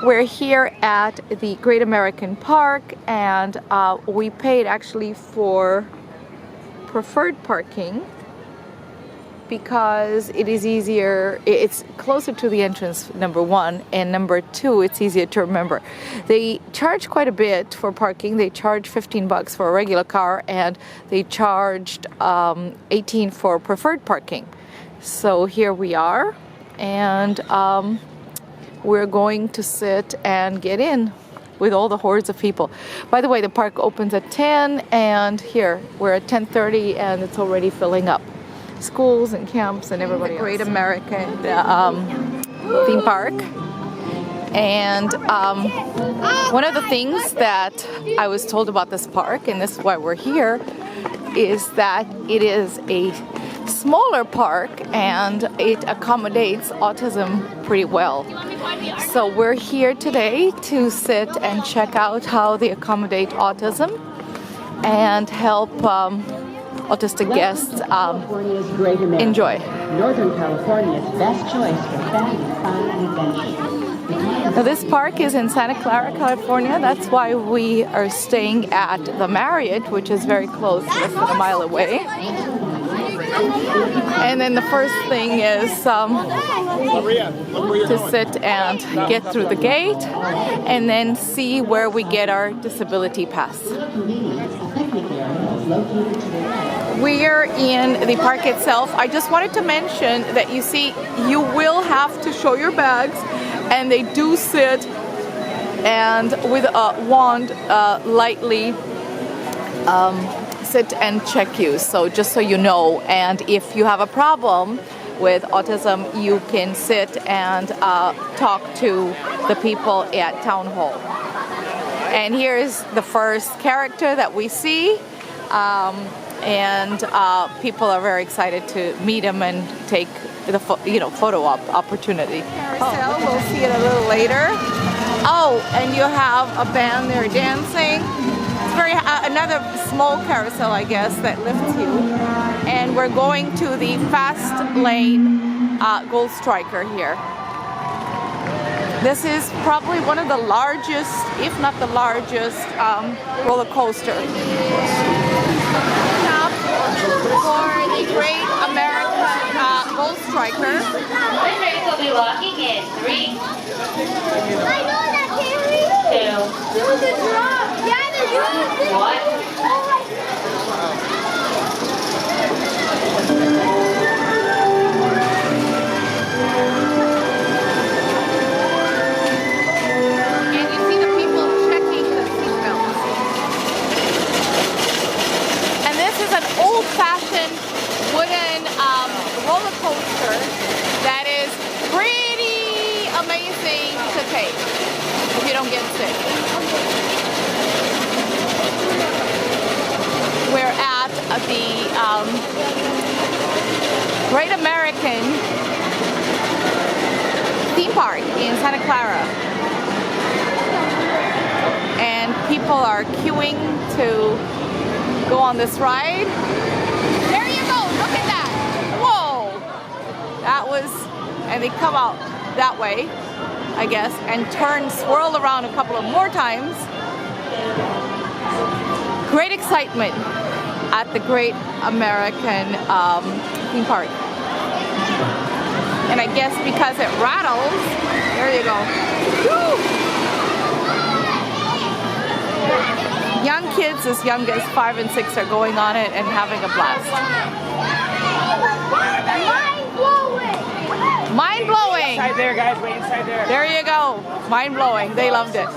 We're here at the Great American Park, and we paid actually for preferred parking because it is easier, it's closer to the entrance, number one, and number two, it's easier to remember. They charge quite a bit for parking. They charge $15 for a regular car, and they charged $18 for preferred parking. So here we are, and we're going to sit and get in with all the hordes of people. By the way, the park opens at 10, and here we're at 10:30, and it's already filling up. Schools and camps and everybody. The Great American theme park. And one of the things that I was told about this park, and this is why we're here, is that it is a smaller park and it accommodates autism pretty well. So we're here today to sit and check out how they accommodate autism and help autistic guests enjoy. Northern California's best choice for family fun and adventure. Now this park is in Santa Clara, California. That's why we are staying at the Marriott, which is very close, less than a mile away. And then the first thing is to sit and get through the gate and then see where we get our disability pass. We're in the park itself. I just wanted to mention that you see, you will have to show your bags, and they do sit and with a wand lightly sit and check you. So just so you know, and if you have a problem with autism, you can sit and talk to the people at Town Hall. And here's the first character that we see. And people are very excited to meet him and take the photo opportunity. Carousel, we'll see it a little later. Oh, and you have a band there dancing. It's very another small carousel, I guess, that lifts you. And we're going to the fast lane Gold Striker here. This is probably one of the largest, if not the largest, roller coaster. For the Great American Gold Striker. The train will be walking in 3, 2, old-fashioned wooden roller coaster that is pretty amazing to take if you don't get sick. We're at the Great American theme park in Santa Clara, and people are queuing to go on this ride. There you go, look at that. Whoa! That was, and they come out that way, I guess, and swirl around a couple of more times. Great excitement at the Great American theme park. And I guess because it rattles, there you go. Woo! Young kids as young as 5 and 6 are going on it and having a blast. Mind-blowing! Mind-blowing! Inside there, guys, wait inside there. There you go. Mind-blowing. They loved it.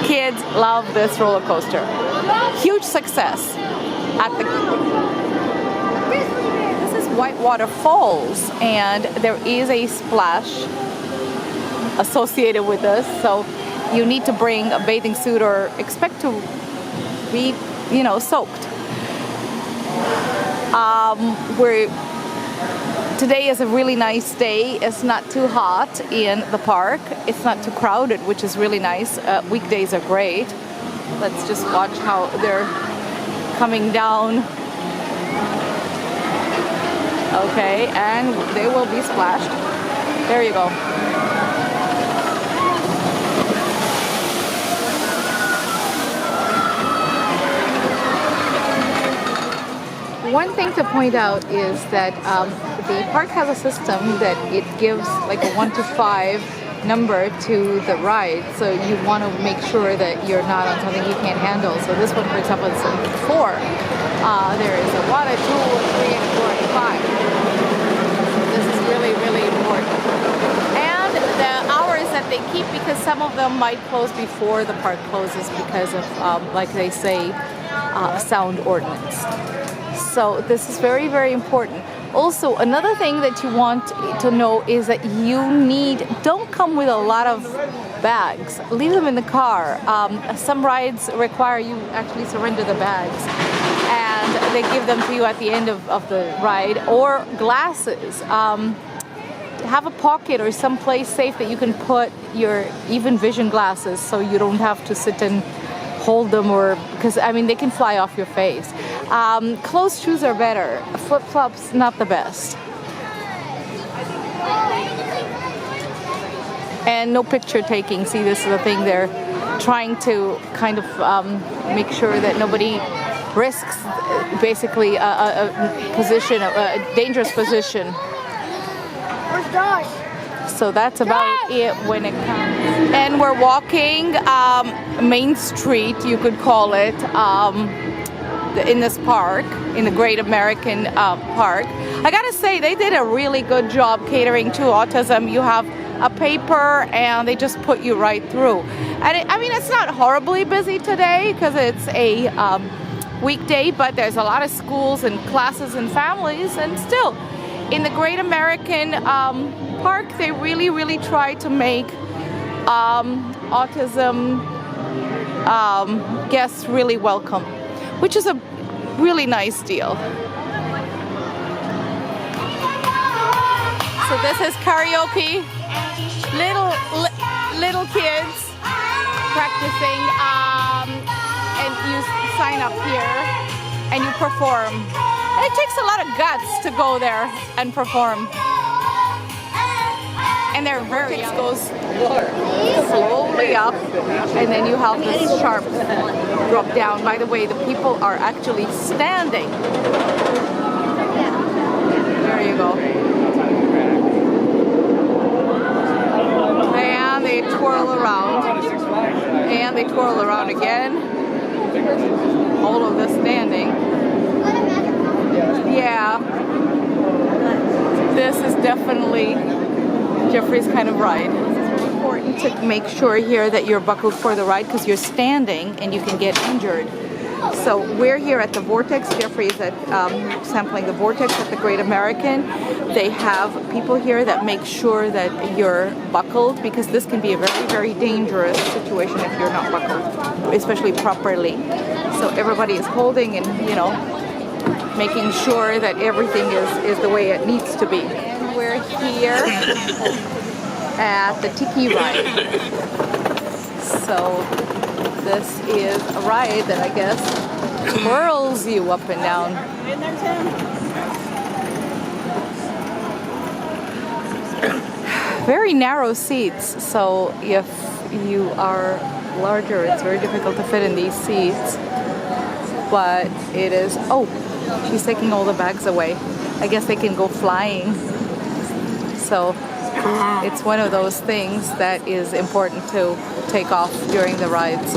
Kids love this roller coaster. Huge success at the... This is Whitewater Falls, and there is a splash associated with this, so you need to bring a bathing suit or expect to be, soaked. Today is a really nice day. It's not too hot in the park. It's not too crowded, which is really nice. Weekdays are great. Let's just watch how they're coming down. Okay, and they will be splashed. There you go. One thing to point out is that the park has a system that it gives like a 1 to 5 number to the ride. So you want to make sure that you're not on something you can't handle. So this one, for example, is a 4. There is a 1, a 2, a 3, and a 4, and a 5. This is really, really important. And the hours that they keep, because some of them might close before the park closes because of, like they say, sound ordinance. So this is very, very important. Also, another thing that you want to know is that don't come with a lot of bags. Leave them in the car. Some rides require you actually surrender the bags, and they give them to you at the end of the ride. Or glasses. Have a pocket or some place safe that you can put your even vision glasses, so you don't have to sit and hold them, or because I mean they can fly off your face. Closed shoes are better. Flip-flops, not the best. And no picture taking. See, this is the thing, they're trying to kind of make sure that nobody risks basically a position, a dangerous position. Where's Josh? So that's about it when it comes. And we're walking Main Street, you could call it, in this park, in the Great American Park. I gotta say, they did a really good job catering to autism. You have a paper and they just put you right through. And I mean, it's not horribly busy today because it's a weekday, but there's a lot of schools and classes and families, and still, in the Great American Park, they really, really try to make autism guests really welcome, which is a really nice deal. So this is karaoke. Little kids practicing, and you sign up here and you perform. It takes a lot of guts to go there and perform. And they're very young. It goes slowly up, and then you have this sharp drop down. By the way, the people are actually standing. There you go. And they twirl around. And they twirl around again. All of this standing. Yeah. This is definitely Jeffrey's kind of ride. It's important to make sure here that you're buckled for the ride because you're standing and you can get injured. So we're here at the Vortex. Jeffrey is at sampling the Vortex at the Great American. They have people here that make sure that you're buckled, because this can be a very, very dangerous situation if you're not buckled, especially properly. So everybody is holding and, you know, making sure that everything is the way it needs to be. And we're here at the Tiki ride. So this is a ride that I guess twirls you up and down. Very narrow seats, so if you are larger, it's very difficult to fit in these seats. But it is, oh, she's taking all the bags away. I guess they can go flying. So it's one of those things that is important to take off during the rides.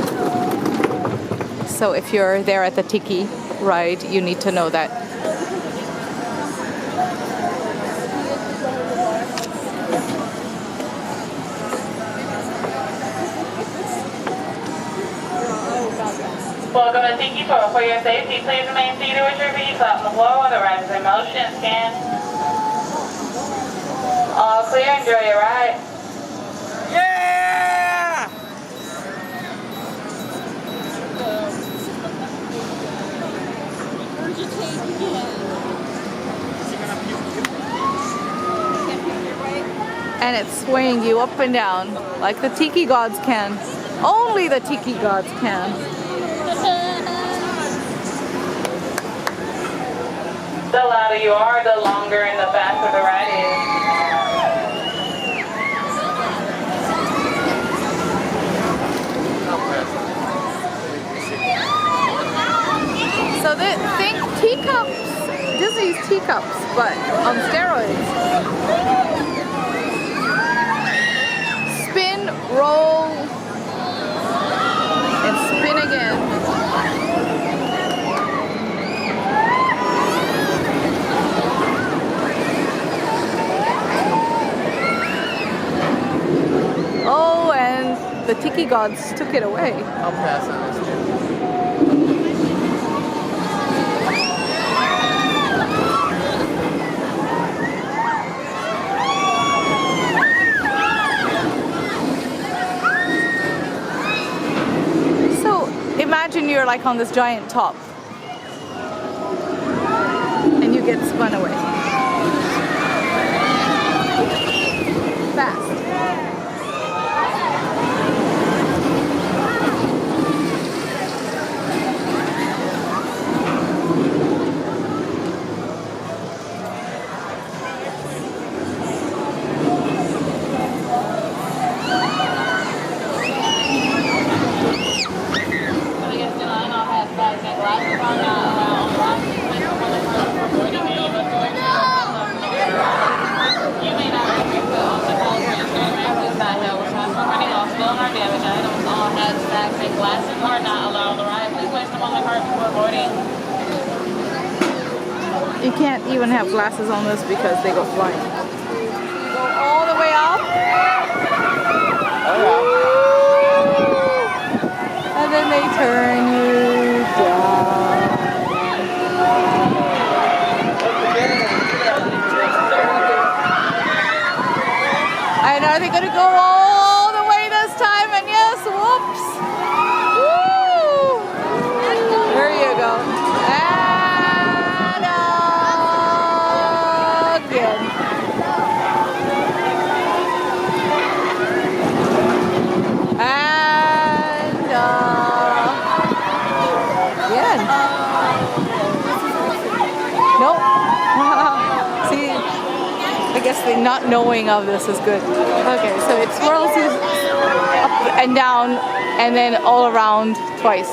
So if you're there at the Tiki ride, you need to know that. Welcome to Tiki Tour. For your safety, please remain seated with your feet flat on the floor while the ride is in motion. Scan. All clear. Enjoy your ride. Yeah! And it's swaying you up and down like the Tiki gods can. Only the Tiki gods can. The louder you are, the longer and the faster the ride So they think teacups, Disney's teacups, but on steroids. Spin, roll, and spin again. Oh, and the tiki gods took it away. I'll pass on this too. Imagine you're like on this giant top and you get spun away. Fast. You can't even have glasses on this because they go flying. Go all the way up. And then they turn you down. And are they going to go all the way this time? And yes, whoops. Woo! There you go. And again. And again. Nope. See, I guess the not knowing of this is good. Okay, so it swirls you up and down and then all around twice.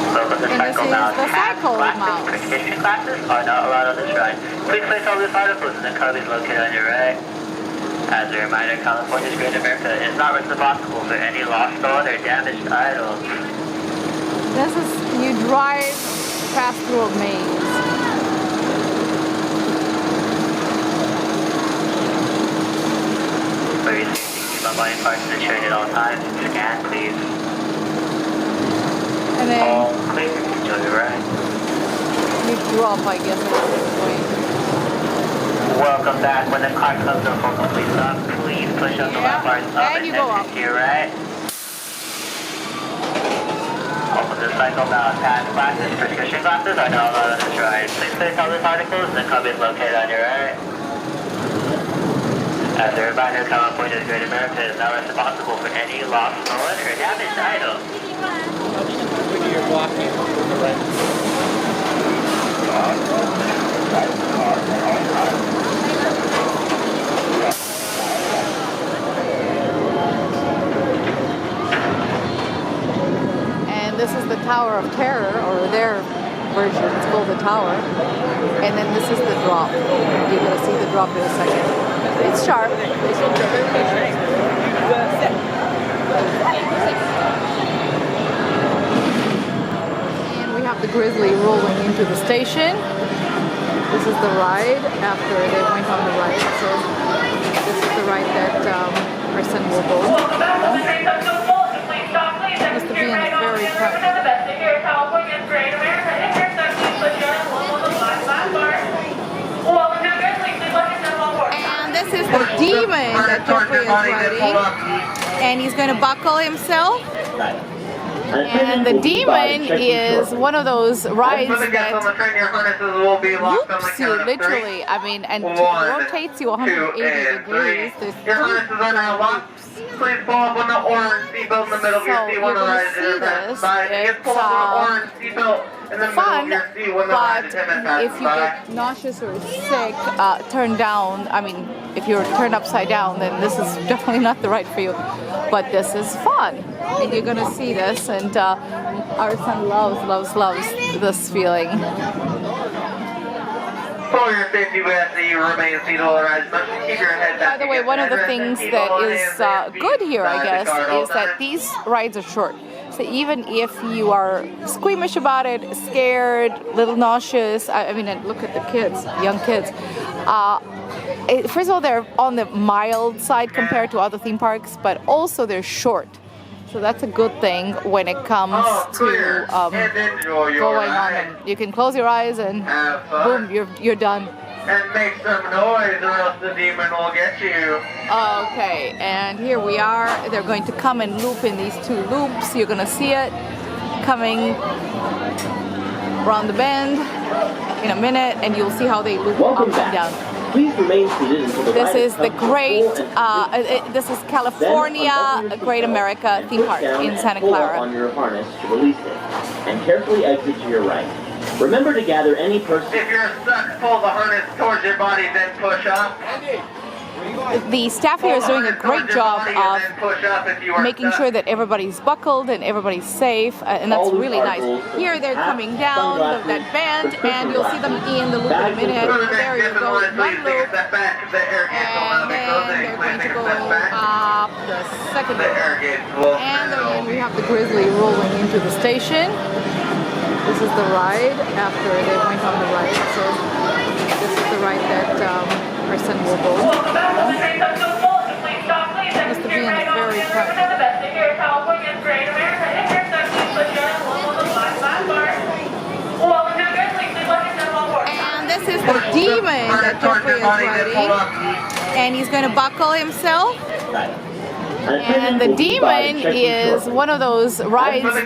And this is the cycle mouse. Tradition classes are not allowed on this ride. Please place all these articles in the cubbies located on your right. As a reminder, California's Great America is not responsible for any lost, stolen, or damaged items. This is, you drive past through a maze. For your safety, keep on buying parts and insured at all times. Scan, please. And then All clear. Enjoy the ride. you drop, I guess, at this point. Welcome back. When the car comes up for complete stop, please push up the left bars up and you go up. to your right. Open the cycle now. Pass glasses, prescription glasses are not allowed on this ride. Please place all these articles in the cubbies located on your right. As a reminder, California's Great America is not responsible for any lost, stolen, or damaged items. When you're walking, And this is the Tower of Terror, or their version. It's called the Tower. And then this is the drop. You're going to see the drop in a second. It's sharp. And we have the Grizzly rolling into the station. This is the ride after they went on the ride. So this is the ride that our son will go. Must be in the very front. And this is the demon that Jeffrey is riding. And he's going to buckle himself. And the Demon is one of those rides For the guests on the that train, your harnesses will be locked on the loops you count of three. literally. I mean, and One, rotates you 180 2, and degrees. 3. There's Your harnesses are now locked. Please pull up on the orange seatbelt in the middle of your So seat you're when the gonna ride see is this. by. Just pull up on the orange seatbelt in the middle fun, of your seat when the ride but is by. if you get nauseous or sick, turn down. I mean, if you're turned upside down, then this is definitely not the ride for you. But this is fun, and you're gonna see this. And our son loves this feeling. For your safety, we ask that you remain seated all the rides. But keep your head back. By the way, one of the things that is good here, I guess, is that these rides are short. So even if you are squeamish about it, scared, little nauseous, I mean, and look at the kids, young kids. First of all, they're on the mild side compared to other theme parks, but also they're short. So that's a good thing when it comes to going on them. You can close your eyes and boom, you're done. And make some noise or else the demon will get you. Okay, and here we are. They're going to come and loop in these two loops. You're gonna see it coming around the bend in a minute, and you'll see how they loop up and down. Please remain seated until the This ride is the comes to Great, full and this is California Great America theme park in Santa Clara. On your harness to release it, and carefully exit to your right. Remember to gather any person. If you're stuck, pull the harness towards your body, then push up. The staff here is doing a great job of making sure that everybody's buckled and everybody's safe, and that's really nice. Here they're coming down that bend, and you'll see them in the loop in a minute. There you go, one loop, and then they're going to go up the second loop. And then we have the Grizzly rolling into the station. This is the ride after they went on the ride. So this is the ride that our son will go. Must have been very fun. And this is the Demon that Jeffrey is riding. And he's going to buckle himself. And the Demon is one of those rides that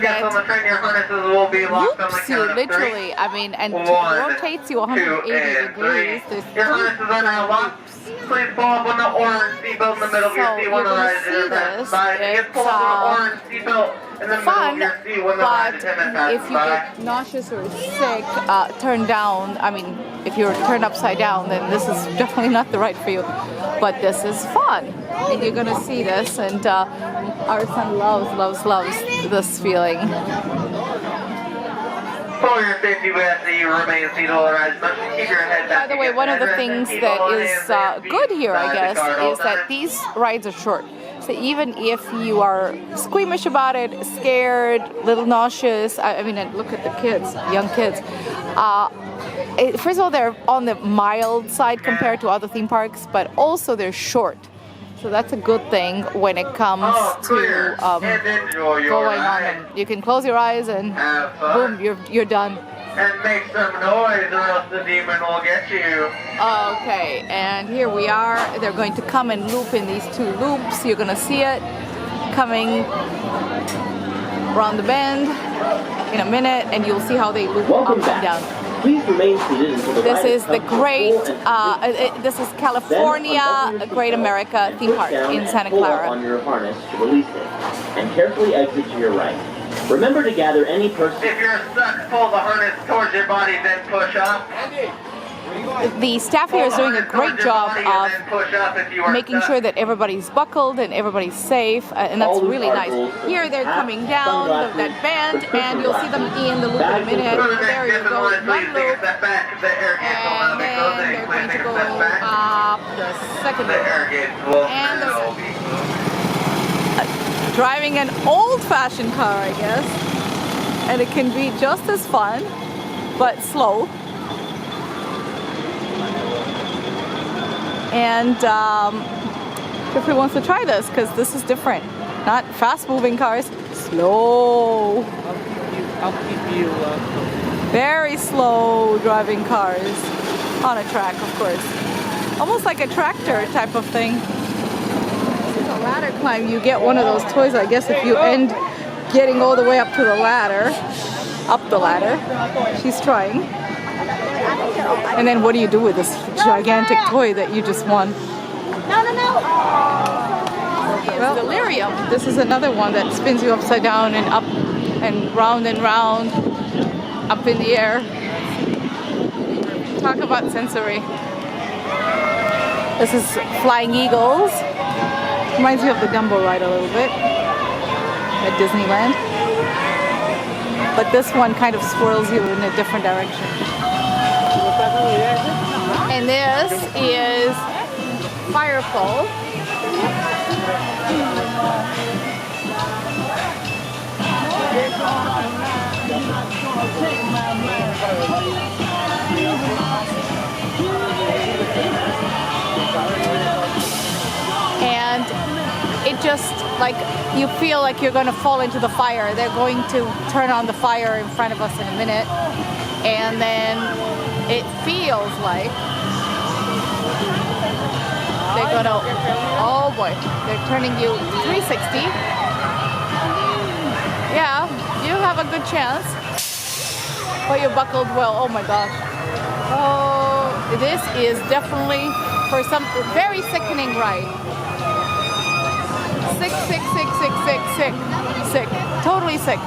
loops you literally. I mean, and rotates you 180 degrees. There's your harnesses are now locked. Please pull up on the orange seatbelt in the middle of your seat when the ride is by. Just pull up on the orange seatbelt in the middle of your seat when the ride is but if you get nauseous or sick, turn down. I mean, if you're turned upside down, then this is definitely not the ride for you. But this is fun, and you're gonna see this. And our son loves this feeling. For your safety, we ask that you remain seated all the rides. But keep your head back. By the way, one of the things that is good here, I guess, is that these rides are short. So even if you are squeamish about it, scared, little nauseous, I mean, and look at the kids, young kids. First of all, they're on the mild side compared to other theme parks, but also they're short. So that's a good thing when it comes to going on them. You can close your eyes and boom, you're done. And make some noise or else the demon will get you. Okay, and here we are. They're going to come and loop in these two loops. You're gonna see it coming around the bend in a minute, and you'll see how they loop up and down. Please remain seated until the This ride is the comes to Great, full and this is California Great America theme park in Santa Clara. On your harness to release it, and carefully exit to your right. Remember to gather any person. If you're stuck, pull the harness towards your body, then push up. The staff here is doing a great job of making sure that everybody's buckled and everybody's safe, and that's really nice. Here they're coming down that bend, and you'll see them in the loop in a minute. There you go, one loop, and then they're going to go up the second loop. And they're driving an old-fashioned car, I guess, and it can be just as fun, but slow. And Jeffrey wants to try this because this is different. Not fast-moving cars, slow. I'll keep you. Very slow driving cars on a track, of course. Almost like a tractor type of thing. This is a ladder climb. You get one of those toys, I guess, if you end getting all the way up to the ladder. Up the ladder. She's trying. And then what do you do with this gigantic toy that you just won? Well, delirium. This is another one that spins you upside down and up and round, up in the air. Talk about sensory. This is Flying Eagles. Reminds me of the Dumbo ride a little bit at Disneyland. But this one kind of swirls you in a different direction. And this is Firefall. And it just, like, you feel like you're going to fall into the fire. They're going to turn on the fire in front of us in a minute. And then it feels like they're going to, oh boy, they're turning you 360. Yeah, you have a good chance. But you're buckled well. Oh my gosh. Oh, this is definitely for some very sickening ride. Sick. Totally sick.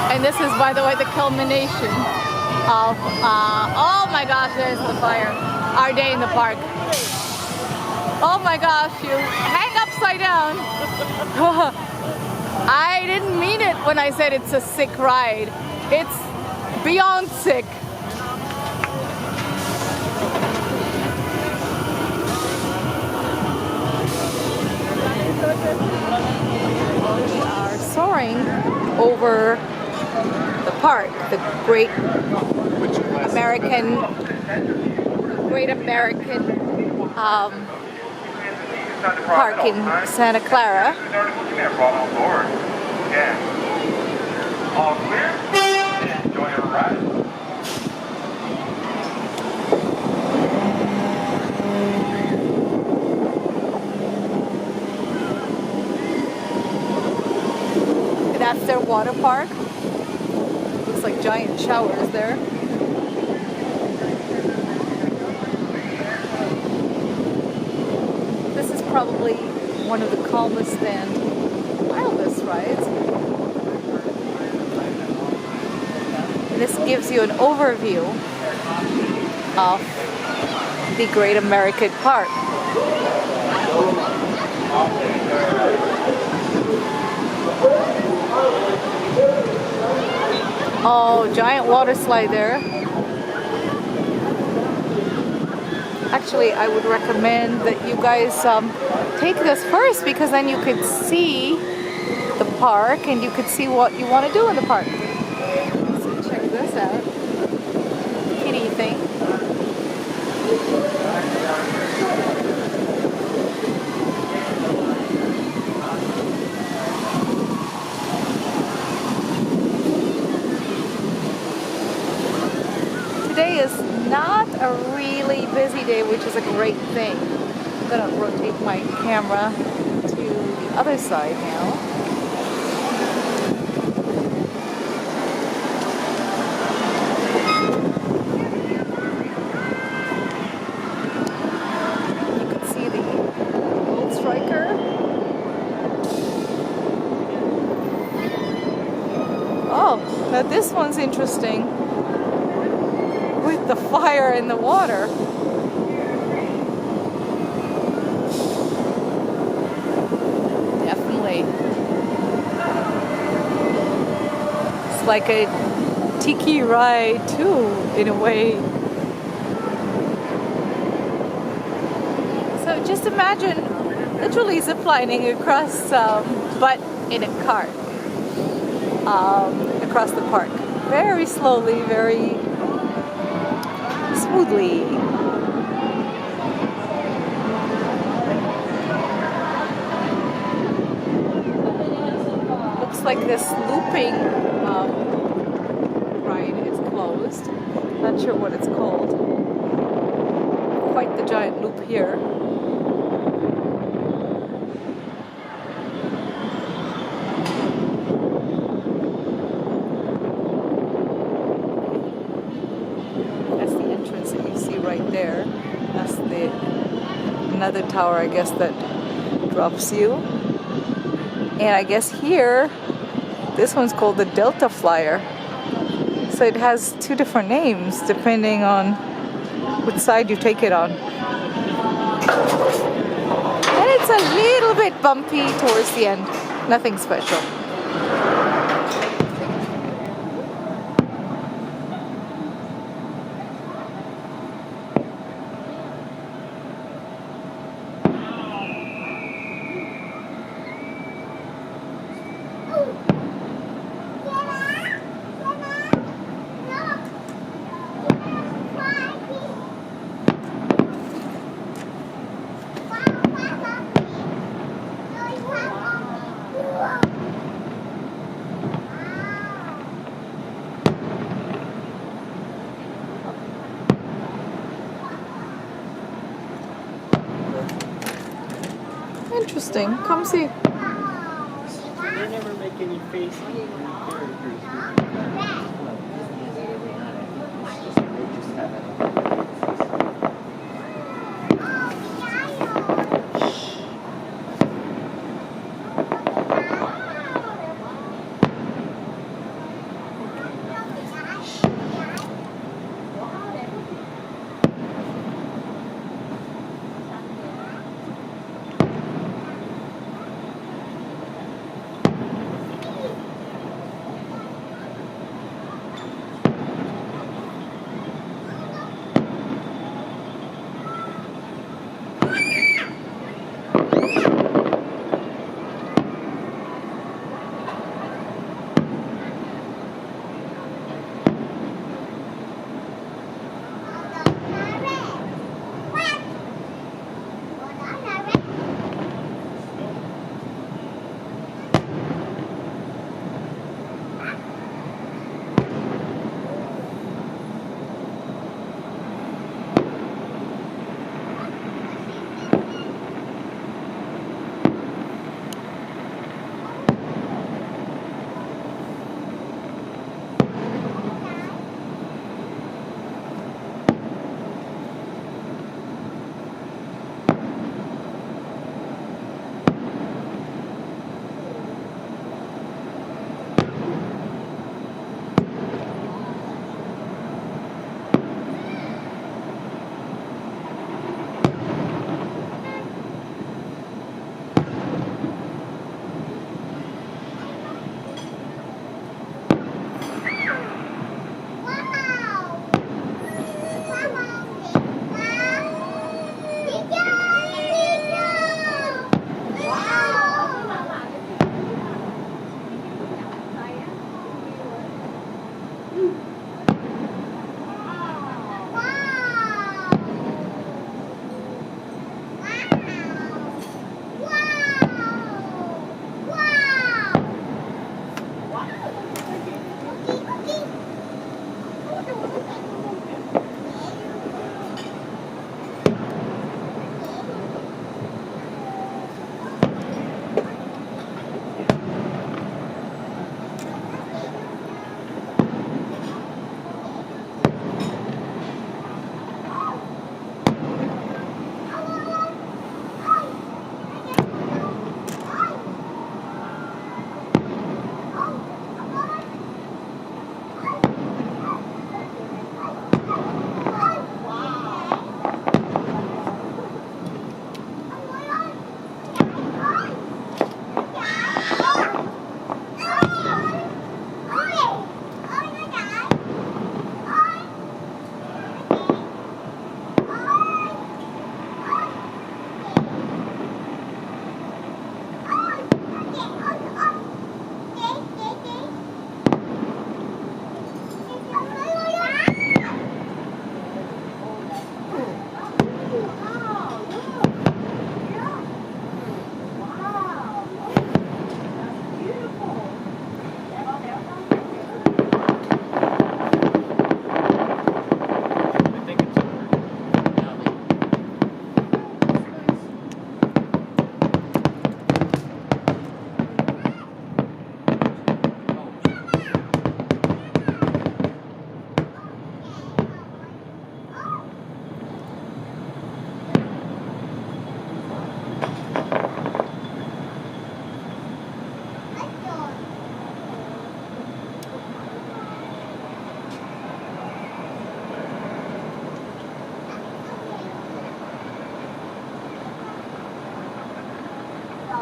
And this is, by the way, the culmination of, oh my gosh, there's the fire. Our day in the park. Oh my gosh, you hang upside down. I didn't mean it when I said it's a sick ride. It's beyond sick. We are soaring over the park, the Great American park in Santa Clara. All clear? Enjoy your ride. That's their water park. Looks like giant showers there. This is probably one of the calmest and wildest rides. And this gives you an overview of the Great American Park. Oh, giant water slide there. Actually, I would recommend that you guys take this first, because then you could see the park and you could see what you want to do in the park. So check this out. Kitty thing. Today is not a really busy day, which is a great thing. I'm going to rotate my camera to the other side now. You can see the Gold Striker. Oh, now this one's interesting. With the fire in the water. Definitely. It's like a tiki ride too, in a way. So just imagine literally ziplining across, but in a cart. across the park. Very slowly, very smoothly. Looks like this looping ride is closed. Not sure what it's called. Quite the giant loop here. That's the entrance that you see right there. That's another tower, I guess, that drops you. And I guess here, this one's called the Delta Flyer. So it has two different names depending on which side you take it on. And it's a little bit bumpy towards the end. Nothing special. Interesting. Come see. They never make any face characters. They just have it.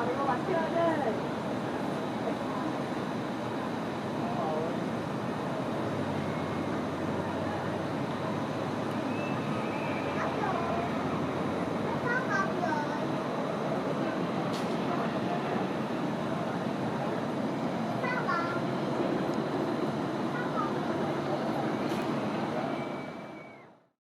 arriba la